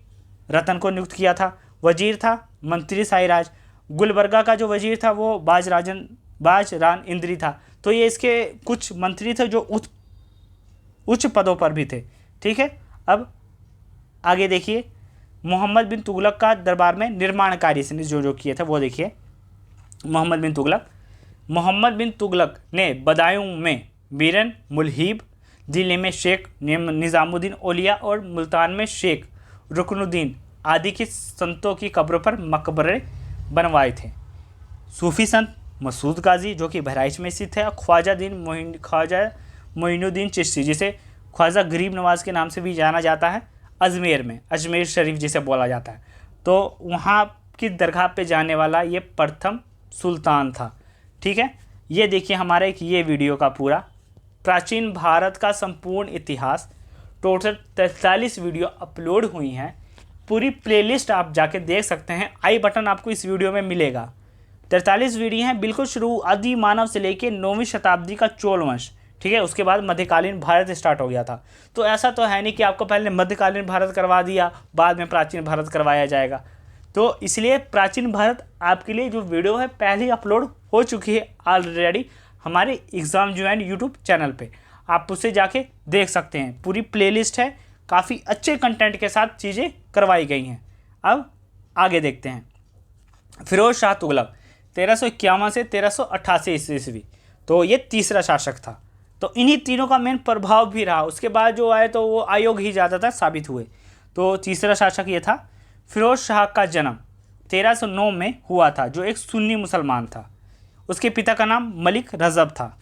रतन को नियुक्त किया था। वजीर था मंत्री साईराज। गुलबर्गा का जो वजीर था वो बाजरान इंद्री था। तो ये इसके कुछ मंत्री थे जो उच्च पदों पर भी थे। ठीक है, अब आगे देखिए मोहम्मद बिन तुगलक का दरबार में निर्माण कार्य इसने जो किए थे वो देखिए। मोहम्मद बिन तुगलक ने बदायूं में बीरन मुल्हिब, दिल्ली में शेख निज़ामुद्दीन औलिया और मुल्तान में शेख रुकनुद्दीन आदि के संतों की कब्रों पर मकबरे बनवाए थे। सूफी संत मसूद गाजी जो कि बहराइच में स्थित है, ख्वाजा मोइनुद्दीन चिश्ती जिसे ख्वाजा गरीब नवाज के नाम से भी जाना जाता है, अजमेर में अजमेर शरीफ जिसे बोला जाता है, तो वहाँ की दरगाह पे जाने वाला ये प्रथम सुल्तान था। ठीक है, ये देखिए हमारा एक ये वीडियो का पूरा प्राचीन भारत का संपूर्ण इतिहास, टोटल 43 वीडियो अपलोड हुई हैं। पूरी प्लेलिस्ट आप जाके देख सकते हैं, आई बटन आपको इस वीडियो में मिलेगा। 43 वीडियो हैं, बिल्कुल शुरू आदि मानव से लेके 9वीं शताब्दी का चोल वंश। ठीक है, उसके बाद मध्यकालीन भारत स्टार्ट हो गया था। तो ऐसा तो है नहीं कि आपको पहले मध्यकालीन भारत करवा दिया बाद में प्राचीन भारत करवाया जाएगा। तो इसलिए प्राचीन भारत आपके लिए जो वीडियो है पहले ही अपलोड हो चुकी है ऑलरेडी हमारे एग्ज़ाम ज्वाइन यूट्यूब चैनल पे, आप उससे जाके देख सकते हैं। पूरी प्लेलिस्ट है, काफ़ी अच्छे कंटेंट के साथ चीज़ें करवाई गई हैं। अब आगे देखते हैं। फिरोज शाह तुगलक 1351 से 1388 ईस्वी, तो ये तीसरा शासक था। तो इन्हीं तीनों का मेन प्रभाव भी रहा। उसके बाद जो आए तो वो आयोग ही ज़्यादातर साबित हुए। तो तीसरा शासक ये था। फिरोज शाह का जन्म 1309 में हुआ था, जो एक सुन्नी मुसलमान था। उसके पिता का नाम मलिक रजब था।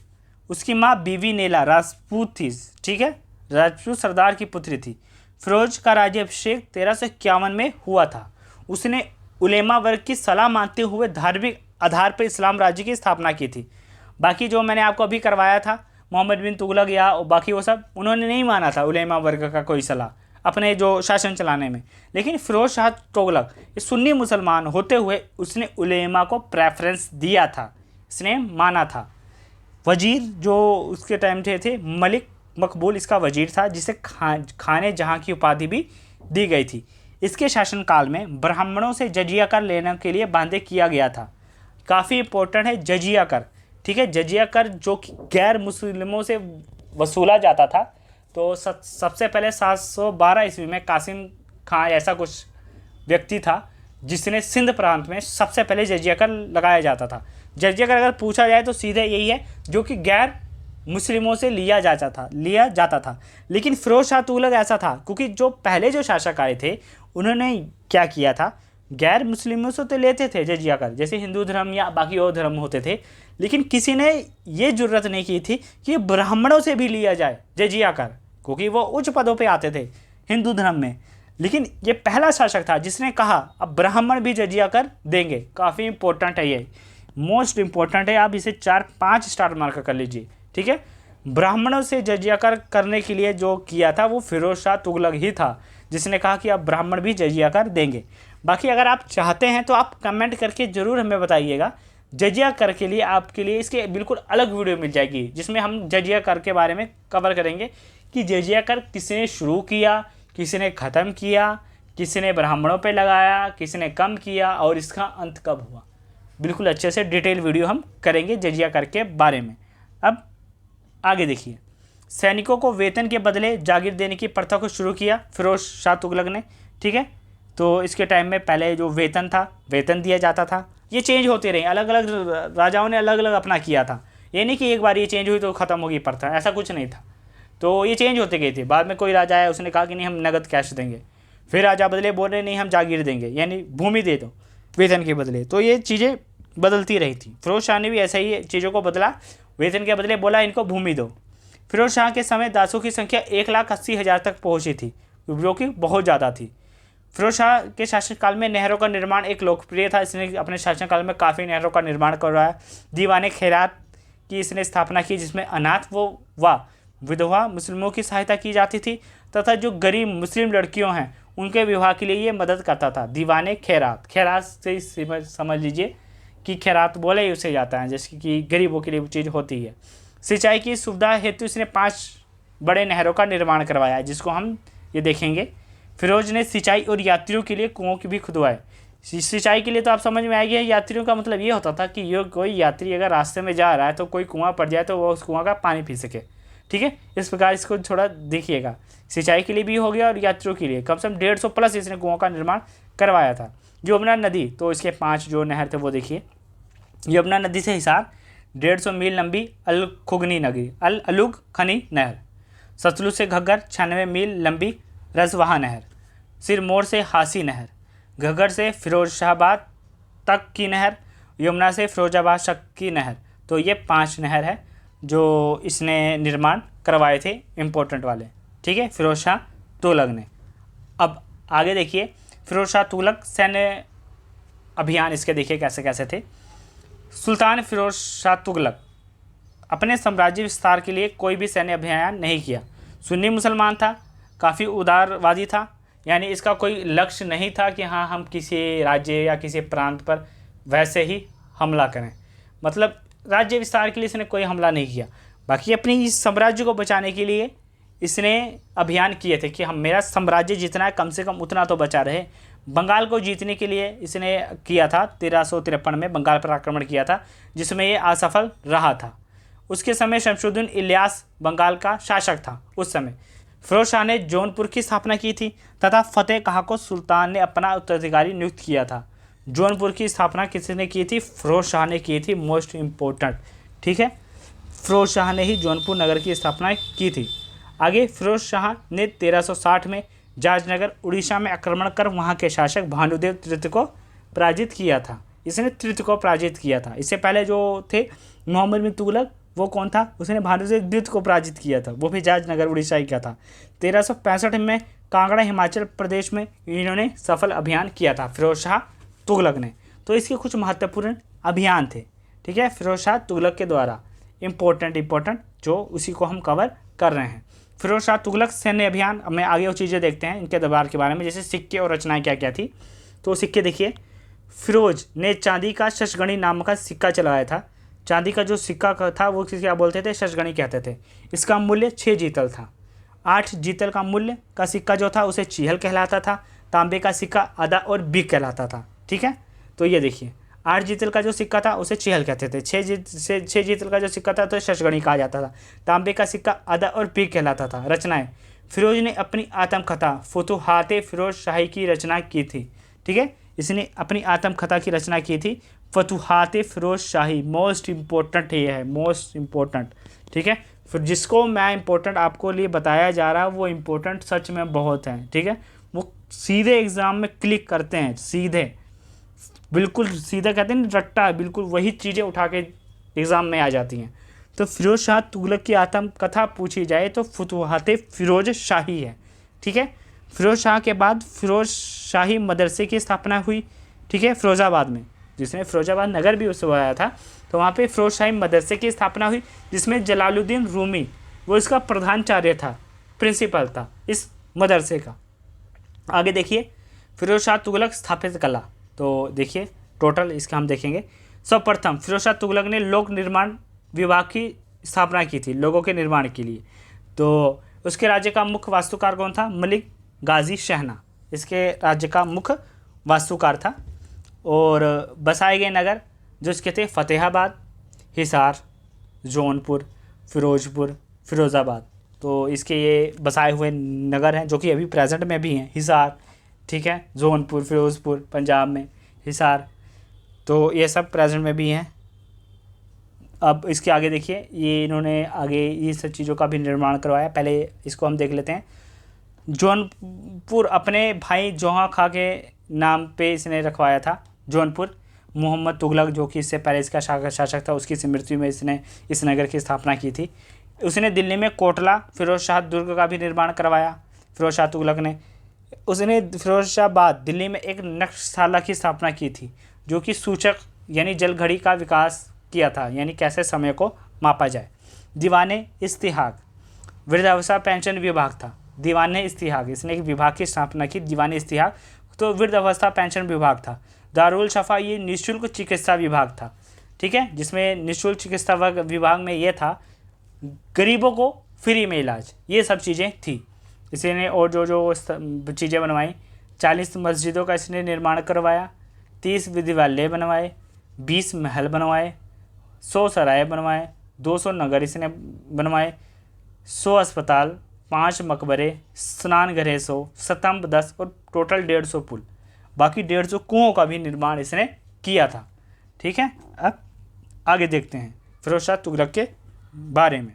उसकी माँ बीवी नेला राजपूत थी। ठीक है, राजपूत सरदार की पुत्री थी। फिरोज का राज्याभिषेक 1351 में हुआ था। उसने उलेमा वर्ग की सलाह मानते हुए धार्मिक आधार पर इस्लाम राज्य की स्थापना की थी। बाकी जो मैंने आपको अभी करवाया था मोहम्मद बिन तुगलक या बाकी वो सब, उन्होंने नहीं माना था उलेमा वर्ग का कोई सलाह अपने जो शासन चलाने में। लेकिन फिरोज शाह तुगलक सुन्नी मुसलमान होते हुए उसने उलेमा को प्रेफरेंस दिया था, इसने माना था। वजीर जो उसके टाइम थे मलिक मकबूल इसका वजीर था, जिसे खाने जहाँ की उपाधि भी दी गई थी। इसके शासनकाल में ब्राह्मणों से जजिया कर लेने के लिए बांधे किया गया था। काफ़ी इंपॉर्टेंट है जजिया कर। ठीक है, जजिया कर जो कि गैर मुस्लिमों से वसूला जाता था। तो सबसे पहले 712 ईस्वी में कासिम खां ऐसा कुछ व्यक्ति था जिसने सिंध प्रांत में सबसे पहले जजिया कर लगाया जाता था। जजिया कर अगर पूछा जाए तो सीधे यही है जो कि गैर मुस्लिमों से लिया जाता था। लेकिन फिरोज शाह तुगलक ऐसा था, क्योंकि जो पहले जो शासक आए थे उन्होंने क्या किया था, गैर मुस्लिमों से तो लेते थे जजिया कर, जैसे हिंदू धर्म या बाकी और धर्म होते थे, लेकिन किसी ने ये जुर्रत नहीं की थी कि ब्राह्मणों से भी लिया जाए जजिया कर, क्योंकि वो उच्च पदों पे आते थे हिंदू धर्म में। लेकिन ये पहला शासक था जिसने कहा अब ब्राह्मण भी जजिया कर देंगे। काफ़ी इंपॉर्टेंट है, ये मोस्ट इंपॉर्टेंट है, आप इसे 4-5 स्टार मार्क कर लीजिए। ठीक है, ब्राह्मणों से जजिया कर करने के लिए जो किया था वो फिरोज शाह तुगलक ही था, जिसने कहा कि अब ब्राह्मण भी जजिया कर देंगे। बाकी अगर आप चाहते हैं तो आप कमेंट करके ज़रूर हमें बताइएगा। जजिया कर के लिए आपके लिए इसके बिल्कुल अलग वीडियो मिल जाएगी, जिसमें हम जजिया कर के बारे में कवर करेंगे कि जजिया कर किसने शुरू किया, किसने ख़त्म किया, किसने ब्राह्मणों पे लगाया, किसने कम किया और इसका अंत कब हुआ। बिल्कुल अच्छे से डिटेल वीडियो हम करेंगे जजिया कर के बारे में। अब आगे देखिए, सैनिकों को वेतन के बदले जागीर देने की प्रथा को शुरू किया फिरोज शाह तुगलक ने। ठीक है। तो इसके टाइम में पहले जो वेतन था, वेतन दिया जाता था, ये चेंज होते रहे, अलग अलग राजाओं ने अलग अलग अपना किया था। ये नहीं कि एक बार ये चेंज हुई तो ख़त्म होगी प्रथा, ऐसा कुछ नहीं था। तो ये चेंज होते गए थे। बाद में कोई राजा आया, उसने कहा कि नहीं हम नगद कैश देंगे, फिर राजा बदले, बोल रहे नहीं हम जागीर देंगे, यानी भूमि दे दो वेतन के बदले। तो ये चीज़ें बदलती रही थी। फिरोज शाह ने भी ऐसा ही चीज़ों को बदला, वेतन के बदले बोला इनको भूमि दो। फिरोज शाह के समय दासों की संख्या 1,80,000 तक पहुंची थी, जो कि बहुत ज़्यादा थी। फिरोज शाह के शासनकाल में नहरों का निर्माण एक लोकप्रिय था। इसने अपने शासनकाल में काफ़ी नहरों का निर्माण करवाया। दीवाने खैरात की इसने स्थापना की, जिसमें अनाथ व विधवा मुस्लिमों की सहायता की जाती थी तथा जो गरीब मुस्लिम लड़कियों हैं उनके विवाह के लिए ये मदद करता था। दीवाने खैरात, खैरात से समझ लीजिए कि खैरात बोले ही उसे जाता है, जैसे कि गरीबों के लिए वो चीज़ होती है। सिंचाई की सुविधा हेतु इसने 5 बड़े नहरों का निर्माण करवाया, जिसको हम ये देखेंगे। फिरोज ने सिंचाई और यात्रियों के लिए कुओं की भी खुदवाए। सिंचाई के लिए तो आप समझ में आएगी, यात्रियों का मतलब ये होता था कि ये कोई यात्री अगर रास्ते में जा रहा है तो कोई कुआं पड़ जाए तो वो उस कुआं का पानी पी सके, ठीक है। इस प्रकार इसको थोड़ा देखिएगा, सिंचाई के लिए भी हो गया और यात्रियों के लिए कम से कम 150 प्लस इसने कुओं का निर्माण करवाया था। यमुना नदी, तो इसके 5 जो नहर थे वो देखिए। यमुना नदी से हिसार 150 मील लंबी अलखुगनी नदी अलुग खनी नहर। सतलुज से घग्गर 96 मील लंबी रजवाहा नहर। सिरमौर से हासी नहर। घग्गर से फिरोजशाहबाद तक की नहर। यमुना से फिरोजाबाद तक की नहर। तो ये 5 नहर है जो इसने निर्माण करवाए थे, इम्पोर्टेंट वाले, ठीक है, फिरोज शाह तुगलक ने। अब आगे देखिए, फिरोज शाह तुगलक सैन्य अभियान इसके देखिए कैसे कैसे थे। सुल्तान फिरोज शाह तुगलक अपने साम्राज्य विस्तार के लिए कोई भी सैन्य अभियान नहीं किया। सुन्नी मुसलमान था, काफ़ी उदारवादी था, यानी इसका कोई लक्ष्य नहीं था कि हाँ हम किसी राज्य या किसी प्रांत पर वैसे ही हमला करें, मतलब राज्य विस्तार के लिए इसने कोई हमला नहीं किया। बाकी अपनी इस साम्राज्य को बचाने के लिए इसने अभियान किए थे कि हम मेरा साम्राज्य जितना है कम से कम उतना तो बचा रहे। बंगाल को जीतने के लिए इसने किया था, 1353 में बंगाल पर आक्रमण किया था, जिसमें ये असफल रहा था। उसके समय शमशुद्दीन इलियास बंगाल का शासक था उस समय। फिरोज शाह ने जौनपुर की स्थापना की थी तथा फतेह खां को सुल्तान ने अपना उत्तराधिकारी नियुक्त किया था। जौनपुर की स्थापना किसने की थी? फिरोज शाह ने की थी, मोस्ट इम्पोर्टेंट, ठीक है। फिरोज शाह ने ही जौनपुर नगर की स्थापना की थी। आगे फिरोज शाह ने 1360 में जाजनगर उड़ीसा में आक्रमण कर वहाँ के शासक भानुदेव तृतीय को पराजित किया था। इसने तृतीय को पराजित किया था। इससे पहले जो थे मोहम्मद बिन तुगलक, वो कौन था? उसने भानुदेव द्वितीय को पराजित किया था, वो भी जाजनगर उड़ीसा ही का था। 1365 में कांगड़ा हिमाचल प्रदेश में इन्होंने सफल अभियान किया था फिरोज शाह तुगलक ने। तो इसके कुछ महत्वपूर्ण अभियान थे, ठीक है, फिरोज शाह तुगलक के द्वारा, इम्पोर्टेंट जो उसी को हम कवर कर रहे हैं। फिरोज शाह तुगलक सैन्य अभियान। अब मैं आगे वो चीज़ें देखते हैं इनके दरबार के बारे में, जैसे सिक्के और रचनाएं क्या क्या थी। तो सिक्के देखिए, फिरोज ने चांदी का शशगणी नाम का सिक्का चलाया था। चांदी का जो सिक्का था वो क्या बोलते थे? शशगणी कहते थे। इसका मूल्य 6 जीतल था। 8 जीतल का मूल्य का सिक्का जो था उसे चीहल कहलाता था। तांबे का सिक्का आधा और बीक कहलाता था, ठीक है। तो ये देखिए, 8 जीतल का जो सिक्का था उसे चीहल कहते थे। 6 जीतल का जो सिक्का था तो शशगणी कहा जाता था। तांबे का सिक्का आधा और बीक कहलाता था। रचनाएं, फिरोज ने अपनी आत्मकथा फुतुहाते फिरोज शाही की रचना की थी, ठीक है। इसने अपनी आत्मकथा की रचना की थी, फतुहाते फिरोज शाही। मोस्ट इम्पोर्टेंट ये है, मोस्ट इम्पोर्टेंट, ठीक है। फिर जिसको मैं इम्पोर्टेंट आपको लिए बताया जा रहा है वो इम्पोर्टेंट सच में बहुत है, ठीक है। वो सीधे एग्ज़ाम में क्लिक करते हैं, सीधे, बिल्कुल सीधा कहते हैं रट्टा, बिल्कुल वही चीज़ें उठा के एग्ज़ाम में आ जाती हैं। तो फिरोज शाह तुगलक की आत्मकथा पूछी जाए तो फतुहाते फिरोज शाही है, ठीक है। फिरोज शाह के बाद फिरोज शाही मदरसे की स्थापना हुई, ठीक है, फिरोज़ाबाद में, जिसने फिरोजाबाद नगर भी उससे आया था। तो वहाँ पे फिरोज शाही मदरसे की स्थापना हुई, जिसमें जलालुद्दीन रूमी वो इसका प्रधानाचार्य था, प्रिंसिपल था इस मदरसे का। आगे देखिए, फिरोज शाह तुगलक स्थापित कला। तो देखिए टोटल इसका हम देखेंगे। सर्वप्रथम फिरोज शाह तुगलक ने लोक निर्माण विभाग की स्थापना की थी, लोगों के निर्माण के लिए। तो उसके राज्य का मुख्य वास्तुकार कौन था? मलिक गाजी शहना इसके राज्य का मुख्य वास्तुकार था। और बसाए गए नगर जो इसके थे फतेहाबाद, हिसार, जौनपुर, फिरोजपुर, फिरोज़ाबाद। तो इसके ये बसाए हुए नगर हैं जो कि अभी प्रेजेंट में भी हैं। हिसार, ठीक है, जौनपुर, फिरोज़पुर पंजाब में, हिसार, तो ये सब प्रेजेंट में भी हैं। अब इसके आगे देखिए, ये इन्होंने आगे ये सब चीज़ों का भी निर्माण करवाया। पहले इसको हम देख लेते हैं। जौनपुर अपने भाई जौहा खां के नाम पे इसने रखवाया था। जौनपुर मोहम्मद तुगलक, जो कि इससे पहले इसका शासक था, उसकी स्मृति में इसने इस नगर की स्थापना की थी। उसने दिल्ली में कोटला फिरोज शाह दुर्ग का भी निर्माण करवाया। फिरोज शाह तुगलक ने उसने फिरोजाबाद दिल्ली में एक नक्शशाला की स्थापना की थी, जो कि सूचक यानी जल घड़ी का विकास किया था, यानी कैसे समय को मापा जाए। दीवाने इस्तिहाक वृद्धावस्था पेंशन विभाग था। दीवाने इस्तिहाक, इसने एक विभाग की स्थापना की, दीवाने इस्तिहाक, तो वृद्धावस्था पेंशन विभाग था। दारुल शफा, ये निःशुल्क चिकित्सा विभाग था, ठीक है, जिसमें निःशुल्क चिकित्सा विभाग में ये था गरीबों को फ्री में इलाज, ये सब चीज़ें थी। इसने और जो चीज़ें बनवाई, 40 मस्जिदों का इसने निर्माण करवाया, 30 विद्यालय बनवाए, 20 महल बनवाए, 100 सराय बनवाए, 200 नगर इसने बनवाए, 100 अस्पताल, 5 मकबरे, स्नान घरें 100, स्तंभ 10 और टोटल 150 पुल, बाकी 150 कुओं का भी निर्माण इसने किया था, ठीक है। अब आगे देखते हैं फिरोज शाह तुगलक के बारे में।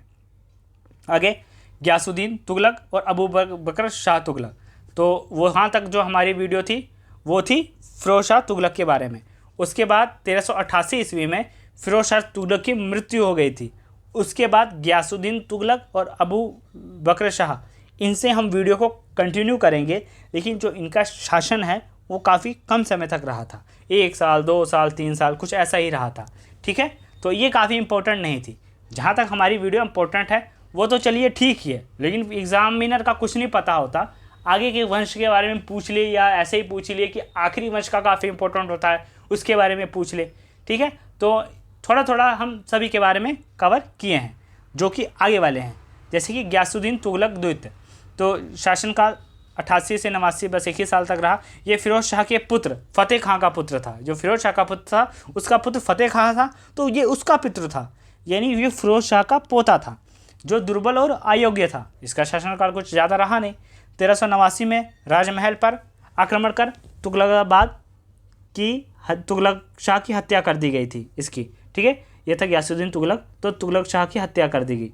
आगे गयासुद्दीन तुगलक और अबू बकर शाह तुगलक, तो वहाँ तक जो हमारी वीडियो थी वो थी फिरोज शाह तुगलक के बारे में। उसके बाद 1388 ईस्वी में फिरोज शाह तुगलक की मृत्यु हो गई थी। उसके बाद गयासुद्दीन तुगलक और अबू बकर शाह, इनसे हम वीडियो को कंटिन्यू करेंगे, लेकिन जो इनका शासन है वो काफ़ी कम समय तक रहा था, 1 साल 2 साल 3 साल कुछ ऐसा ही रहा था, ठीक है। तो ये काफ़ी इंपॉर्टेंट नहीं थी। जहाँ तक हमारी वीडियो इंपॉर्टेंट है वो तो चलिए ठीक ही है, लेकिन एग्जामिनर का कुछ नहीं पता होता, आगे के वंश के बारे में पूछ ले या ऐसे ही पूछ लिए कि आखिरी वंश का काफ़ी इंपॉर्टेंट होता है उसके बारे में पूछ ले, ठीक है। तो थोड़ा थोड़ा हम सभी के बारे में कवर किए हैं जो कि आगे वाले हैं। जैसे कि गयासुद्दीन तुगलक द्वितीय, तो शासनकाल 88 से 89 बस 1 ही साल तक रहा। ये फिरोज शाह के पुत्र फतेह खां का पुत्र था। जो फिरोज शाह का पुत्र था उसका पुत्र फतेह खां था, तो ये उसका पितृ था, यानी ये फिरोज शाह का पोता था जो दुर्बल और अयोग्य था। इसका शासनकाल कुछ ज़्यादा रहा नहीं। 1389 में राजमहल पर आक्रमण कर तुगलक शाह की हत्या कर दी गई थी इसकी, ठीक है। यह था गयासुद्दीन तुगलक, तो तुगलक शाह की हत्या कर दी गई।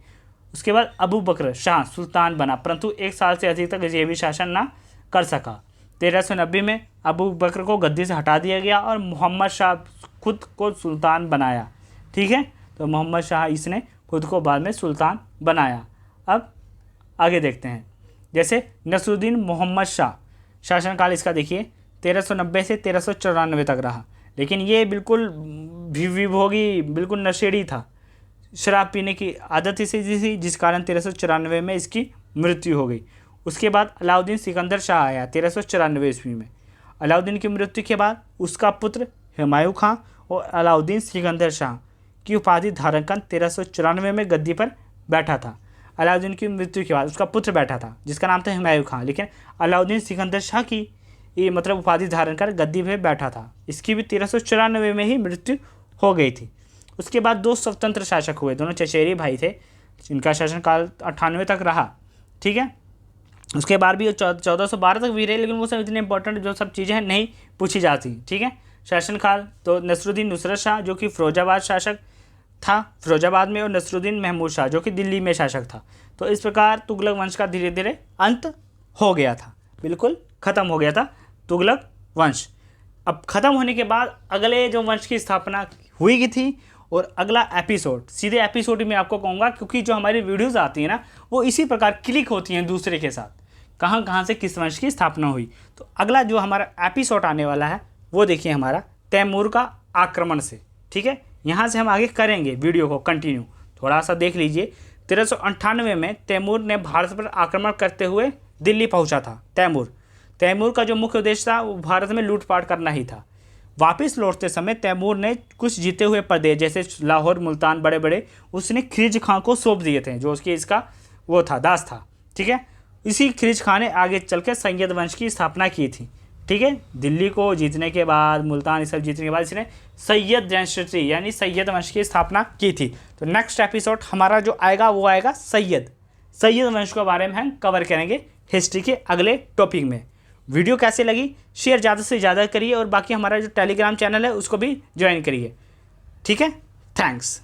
उसके बाद अबू बकर शाह सुल्तान बना, परंतु 1 साल से अधिक तक ये भी शासन ना कर सका। 1390 में अबू बकर को गद्दी से हटा दिया गया और मोहम्मद शाह खुद को सुल्तान बनाया, ठीक है। तो मोहम्मद शाह इसने खुद को बाद में सुल्तान बनाया। अब आगे देखते हैं। जैसे नसरुद्दीन मोहम्मद शाह, शासनकाल इसका देखिए 1390 से 1394 तक रहा, लेकिन ये बिल्कुल विभोगी, बिल्कुल नशेड़ी था। शराब पीने की आदत इसे थी, जिस कारण 1394 में इसकी मृत्यु हो गई। उसके बाद अलाउद्दीन सिकंदर शाह आया 1394 ईस्वी में। अलाउद्दीन की मृत्यु के बाद उसका पुत्र हुमायूं खां और अलाउद्दीन सिकंदर शाह की उपाधि धारण कर 1394 में गद्दी पर बैठा था। अलाउद्दीन की मृत्यु के बाद उसका पुत्र बैठा था जिसका नाम था हुमायूं खां, लेकिन अलाउद्दीन सिकंदर शाह की ये मतलब उपाधि धारण कर गद्दी पर बैठा था। इसकी भी 1394 में ही मृत्यु हो गई थी। उसके बाद 2 स्वतंत्र शासक हुए, दोनों चचेरे भाई थे, इनका शासनकाल 98 तक रहा, ठीक है। उसके बाद भी 1412 तक भी रहे, लेकिन वो सब इतने इंपॉर्टेंट जो सब चीज़ें हैं नहीं पूछी जाती, ठीक है। शासनकाल तो नसरुद्दीन नुसरत शाह जो कि फिरोजाबाद शासक था, फिरोजाबाद में, और नसरुद्दीन महमूद शाह जो कि दिल्ली में शासक था। तो इस प्रकार तुगलक वंश का धीरे धीरे अंत हो गया था, बिल्कुल ख़त्म हो गया था तुगलक वंश। अब ख़त्म होने के बाद अगले जो वंश की स्थापना हुई थी, और अगला एपिसोड सीधे एपिसोड में आपको कहूँगा, क्योंकि जो हमारी वीडियोज़ आती हैं ना वो इसी प्रकार क्लिक होती हैं दूसरे के साथ, कहाँ कहाँ से किस वंश की स्थापना हुई। तो अगला जो हमारा एपिसोड आने वाला है वो देखिए हमारा तैमूर का आक्रमण से, ठीक है। यहाँ से हम आगे करेंगे वीडियो को कंटिन्यू, थोड़ा सा देख लीजिए। 1398 में तैमूर ने भारत पर आक्रमण करते हुए दिल्ली पहुँचा था। तैमूर का जो मुख्य उद्देश्य था वो भारत में लूटपाट करना ही था। वापस लौटते समय तैमूर ने कुछ जीते हुए प्रदेश जैसे लाहौर, मुल्तान, बड़े बड़े उसने खिलजी खां को सौंप दिए थे, जो उसकी इसका वो था, दास था, ठीक है। इसी खिलजी खां ने आगे चल के सैयद वंश की स्थापना की थी, ठीक है। दिल्ली को जीतने के बाद, मुल्तान ये सब जीतने के बाद इसने सैयद डायनेस्टी यानी सैयद वंश की स्थापना की थी। तो नेक्स्ट एपिसोड हमारा जो आएगा वो आएगा सैयद वंश के बारे में हम कवर करेंगे हिस्ट्री के अगले टॉपिक में। वीडियो कैसे लगी शेयर ज़्यादा से ज़्यादा करिए, और बाकी हमारा जो टेलीग्राम चैनल है उसको भी ज्वाइन करिए। ठीक है, थैंक्स।